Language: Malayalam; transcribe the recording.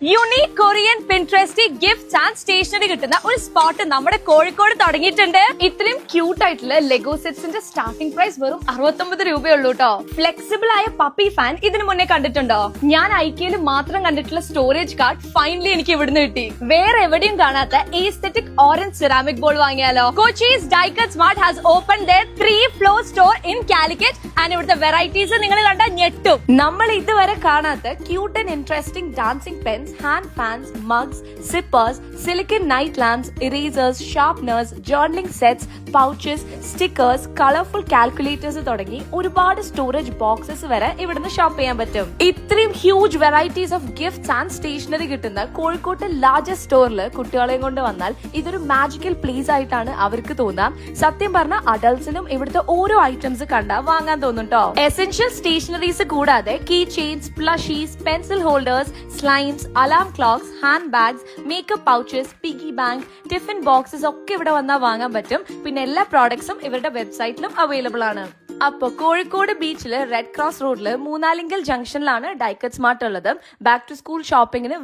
Unique Korean pinteresty gifts and stationery കിട്ടുന്ന ഒരു സ്പോട്ട് നമ്മുടെ കോഴിക്കോട് തുടങ്ങിയിട്ടുണ്ട്. ഇത്രയും ക്യൂട്ട് ആയിട്ടുള്ള ലെഗോ സെറ്റ്സിന്റെ സ്റ്റാർട്ടിംഗ് പ്രൈസ് വെറും 69 രൂപയുള്ളൂ കേട്ടോ. ഫ്ലെക്സിബിൾ ആയ പപ്പി ഫാൻ ഇതിനു മുന്നേ കണ്ടിട്ടുണ്ടോ? ഞാൻ ഐക്യയിൽ മാത്രം കണ്ടിട്ടുള്ള സ്റ്റോറേജ് കാർഡ് ഫൈനലി എനിക്ക് ഇവിടുന്ന് കിട്ടി. വേറെ എവിടെയും കാണാത്ത എസ്തെറ്റിക് ഓറഞ്ച് സെറാമിക് ബോൾ വാങ്ങിയാലോ? കൊച്ചീസ് Dicut smart has open their 3-floor store in Calicut and ഇവിടുത്തെ വെറൈറ്റീസ് നിങ്ങൾ കണ്ടാൽ ഞെട്ടും. നമ്മൾ ഇതുവരെ കാണാത്ത cute and interesting dancing pens, hand fans, mugs, zippers, silicon night lamps, erasers, sharpeners, journaling sets, pouches, stickers, colorful calculators തുടങ്ങി ഒരുപാട് സ്റ്റോറേജ് ബോക്സസ് വരെ ഇവിടുന്ന് ഷോപ്പ് ചെയ്യാൻ പറ്റും. ഇത്രയും huge varieties of gifts and stationery കിട്ടുന്ന കോഴിക്കോട്ടെ ലാർജസ്റ്റ് സ്റ്റോറിൽ കുട്ടികളെയും കൊണ്ട് വന്നാൽ ഇതൊരു മാജിക്കൽ പ്ലേസ് ആയിട്ടാണ് അവർക്ക് തോന്നാം. സത്യം പറഞ്ഞ അഡൾട്ട്സിനും ഇവിടുത്തെ ഓരോ ഐറ്റംസ് കണ്ടാൽ വാങ്ങാൻ തോന്നും കേട്ടോ. എസെൻഷ്യൽ സ്റ്റേഷനറീസ് കൂടാതെ key chains, plushies, pencil holders, slimes, alarm clocks, hand bags, makeup pouches, piggy bank, tiffin boxes ഒക്കെ ഇവിടെ വന്നാൽ വാങ്ങാൻ പറ്റും. പിന്നെ എല്ലാ പ്രോഡക്ട്സും ഇവരുടെ വെബ്സൈറ്റിലും അവൈലബിൾ ആണ്. അപ്പൊ കോഴിക്കോട് ബീച്ചില് റെഡ് ക്രോസ് റോഡില് മൂന്നാലിങ്കൽ ജംഗ്ഷനിലാണ് ഡൈക്കറ്റ് സ്മാർട്ട് ഉള്ളത്. Back to school ഷോപ്പിംഗിന്